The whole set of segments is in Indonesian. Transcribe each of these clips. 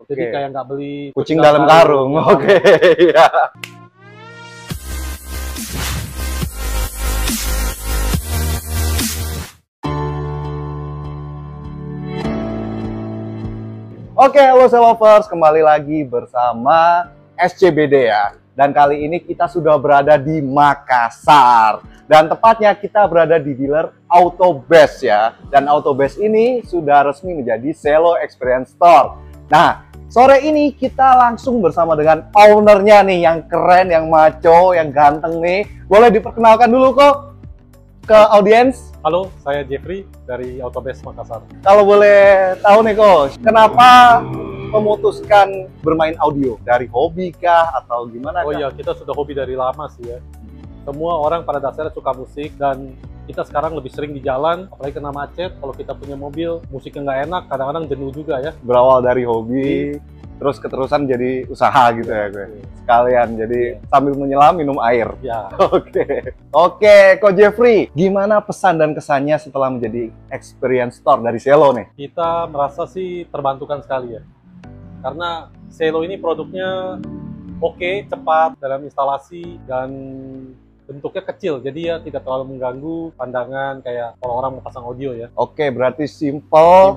Jadi kayak nggak beli kucing dalam karung. Oke, ya. Oke, halo Selovers, kembali lagi bersama SCBD ya. Dan kali ini kita sudah berada di Makassar. Dan tepatnya kita berada di dealer Autobest ya. Dan Autobest ini sudah resmi menjadi Selo Experience Store. Nah, sore ini kita langsung bersama dengan ownernya nih, yang keren, yang maco, yang ganteng nih. Boleh diperkenalkan dulu kok ke audiens? Halo, saya Jeffrey dari Autobest Makassar. Kalau boleh tahu nih kok, kenapa memutuskan bermain audio? Dari hobi kah atau gimana? Oh iya, kita sudah hobi dari lama sih ya. Semua orang pada dasarnya suka musik dan kita sekarang lebih sering di jalan, apalagi kena macet. Kalau kita punya mobil, musiknya nggak enak, kadang-kadang jenuh juga ya. Berawal dari hobi, terus keterusan jadi usaha gitu ya gue. Sekalian, jadi sambil menyelam minum air. Ya. Oke, Ko Jeffrey, gimana pesan dan kesannya setelah menjadi Experience Store dari Selo nih? Kita merasa sih terbantukan sekali ya. Karena Selo ini produknya oke, cepat dalam instalasi, dan bentuknya kecil, jadi ya tidak terlalu mengganggu pandangan kayak orang-orang mau pasang audio ya. Oke, berarti simple,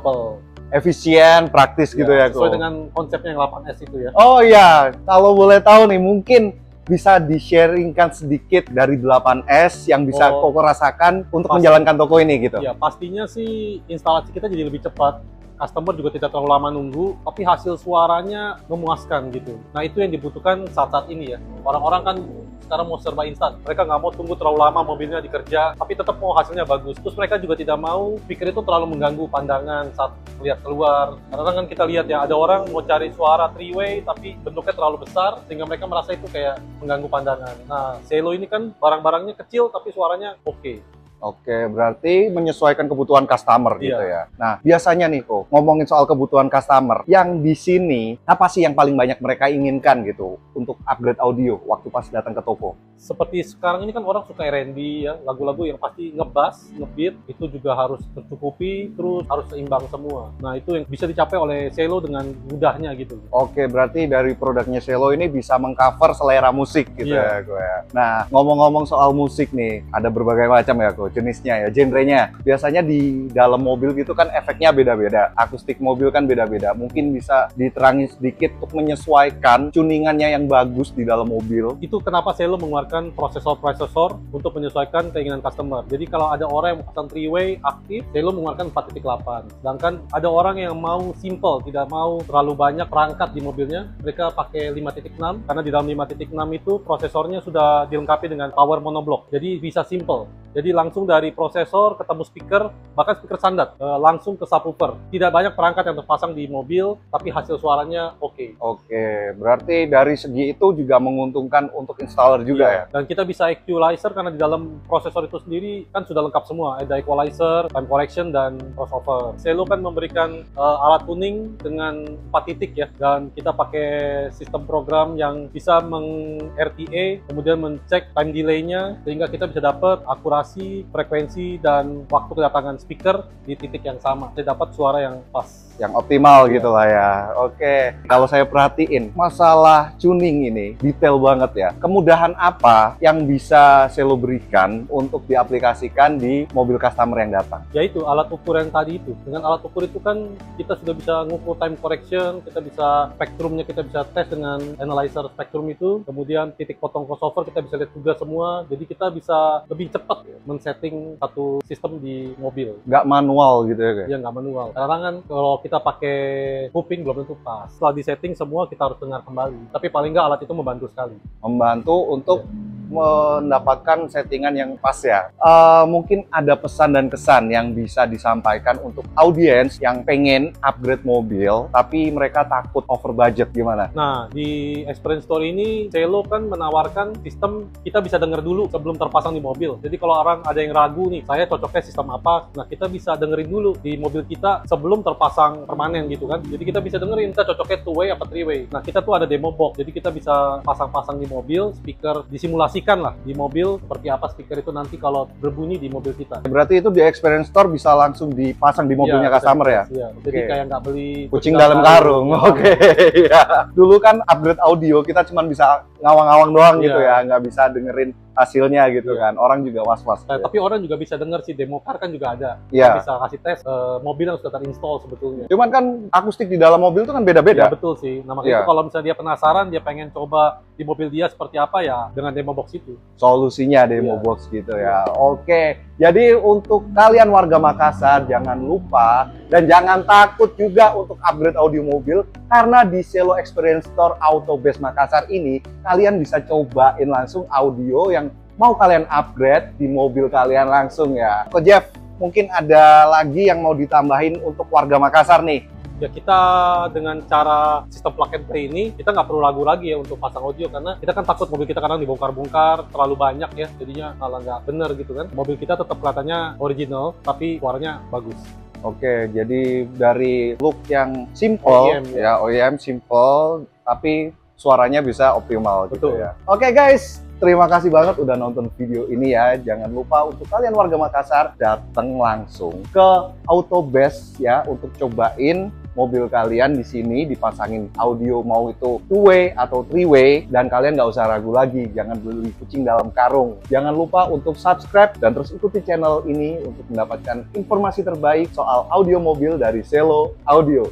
efisien, praktis gitu ya, sesuai dengan konsepnya yang 8S itu ya. Oh iya, kalau boleh tahu nih, mungkin bisa di-sharingkan sedikit dari 8S yang bisa Koko rasakan untuk menjalankan toko ini gitu. Ya, pastinya sih instalasi kita jadi lebih cepat. Customer juga tidak terlalu lama nunggu, tapi hasil suaranya memuaskan gitu. Nah, itu yang dibutuhkan saat-saat ini ya. Orang-orang kan sekarang mau serba instan. Mereka nggak mau tunggu terlalu lama mobilnya dikerja, tapi tetap mau hasilnya bagus. Terus mereka juga tidak mau pikir itu terlalu mengganggu pandangan saat melihat keluar. Karena kan kita lihat ya, ada orang mau cari suara three-way, tapi bentuknya terlalu besar, sehingga mereka merasa itu kayak mengganggu pandangan. Nah, Selo ini kan barang-barangnya kecil, tapi suaranya oke. Oke, berarti menyesuaikan kebutuhan customer gitu ya. Nah, biasanya nih kok, ngomongin soal kebutuhan customer, yang di sini, apa sih yang paling banyak mereka inginkan gitu untuk upgrade audio waktu pas datang ke toko? Seperti sekarang ini kan orang suka R&B ya, lagu-lagu yang pasti ngebass, ngebeat, itu juga harus tercukupi, terus harus seimbang semua. Nah, itu yang bisa dicapai oleh Selo dengan mudahnya gitu. Oke, berarti dari produknya Selo ini bisa mengcover selera musik gitu ya, gue ya. Nah, ngomong-ngomong soal musik nih, ada berbagai macam ya, kok. Jenisnya ya, genrenya. Biasanya di dalam mobil gitu kan efeknya beda-beda. Akustik mobil kan beda-beda. Mungkin bisa diterangi sedikit untuk menyesuaikan tuningannya yang bagus di dalam mobil. Itu kenapa Selo mengeluarkan prosesor untuk menyesuaikan keinginan customer. Jadi kalau ada orang yang mau pasang three-way aktif, Selo mengeluarkan 4.8. Sedangkan ada orang yang mau simple, tidak mau terlalu banyak perangkat di mobilnya, mereka pakai 5.6 karena di dalam 5.6 itu prosesornya sudah dilengkapi dengan power monoblock. Jadi bisa simple. Jadi langsung dari prosesor ketemu speaker, bahkan speaker standar, langsung ke subwoofer. Tidak banyak perangkat yang terpasang di mobil, tapi hasil suaranya oke. Oke, berarti dari segi itu juga menguntungkan untuk installer juga ya? Dan kita bisa equalizer karena di dalam prosesor itu sendiri kan sudah lengkap semua. Ada equalizer, time correction, dan crossover. Selo kan memberikan alat tuning dengan 4 titik ya, dan kita pakai sistem program yang bisa meng-RTA, kemudian mencek time delay-nya, sehingga kita bisa dapat akurasi, frekuensi, dan waktu kedatangan speaker di titik yang sama. Saya dapat suara yang pas. Yang optimal gitu lah ya. Oke, kalau saya perhatiin, masalah tuning ini detail banget ya. Kemudahan apa yang bisa Selo berikan untuk diaplikasikan di mobil customer yang datang? Yaitu alat ukur yang tadi itu. Dengan alat ukur itu kan kita sudah bisa ngukur time correction, kita bisa spektrumnya, kita bisa tes dengan analyzer spektrum itu. Kemudian titik potong crossover kita bisa lihat juga semua. Jadi kita bisa lebih cepat men-setting satu sistem di mobil. Nggak manual gitu ya? Iya, nggak manual. Karena kan kalau kita pakai kuping belum tentu pas. Setelah di-setting semua kita harus dengar kembali. Tapi paling nggak alat itu membantu sekali. Membantu untuk mendapatkan settingan yang pas ya. Mungkin ada pesan dan kesan yang bisa disampaikan untuk audiens yang pengen upgrade mobil, tapi mereka takut over budget, gimana? Nah, di Experience Store ini, Selo kan menawarkan sistem kita bisa dengar dulu sebelum terpasang di mobil. Jadi kalau orang ada yang ragu nih, saya cocoknya sistem apa? Nah, kita bisa dengerin dulu di mobil kita sebelum terpasang permanen gitu kan. Jadi kita bisa dengerin, kita cocoknya two-way apa three-way. Nah, kita tuh ada demo box, jadi kita bisa pasang-pasang di mobil, speaker disimulasi saksikan lah di mobil seperti apa speaker itu nanti kalau berbunyi di mobil kita. Berarti itu di Experience Store bisa langsung dipasang di mobilnya customer ya? Iya. Jadi kayak nggak beli kucing dalam karung. Oke. Ya. Dulu kan upgrade audio kita cuma bisa ngawang-ngawang doang gitu ya, nggak bisa dengerin hasilnya gitu kan. Orang juga was-was. Nah, tapi orang juga bisa denger sih, demo car kan juga ada. Bisa kasih tes mobil yang sudah terinstall sebetulnya. Cuman kan akustik di dalam mobil itu kan beda-beda. Ya betul sih. Nah makanya itu kalau misalnya dia penasaran, dia pengen coba di mobil dia seperti apa ya dengan demo box itu. Solusinya demo box gitu ya. Oke. Jadi untuk kalian warga Makassar jangan lupa dan jangan takut juga untuk upgrade audio mobil, karena di Selo Experience Store Autobase Makassar ini kalian bisa cobain langsung audio yang mau kalian upgrade di mobil kalian langsung ya. Ko Jeff, mungkin ada lagi yang mau ditambahin untuk warga Makassar nih? Ya kita dengan cara sistem plug and play ini, kita nggak perlu ragu lagi ya untuk pasang audio, karena kita kan takut mobil kita kadang dibongkar-bongkar, terlalu banyak ya, jadinya malah nggak bener gitu kan. Mobil kita tetap kelihatannya original, tapi suaranya bagus. Oke, jadi dari look yang simple, OEM simple, tapi suaranya bisa optimal gitu ya. Oke guys, terima kasih banget udah nonton video ini ya. Jangan lupa untuk kalian warga Makassar datang langsung ke Autobase ya untuk cobain mobil kalian di sini, dipasangin audio mau itu 2-way atau 3-way, dan kalian nggak usah ragu lagi, jangan beli kucing dalam karung. Jangan lupa untuk subscribe dan terus ikuti channel ini untuk mendapatkan informasi terbaik soal audio mobil dari Selo Audio.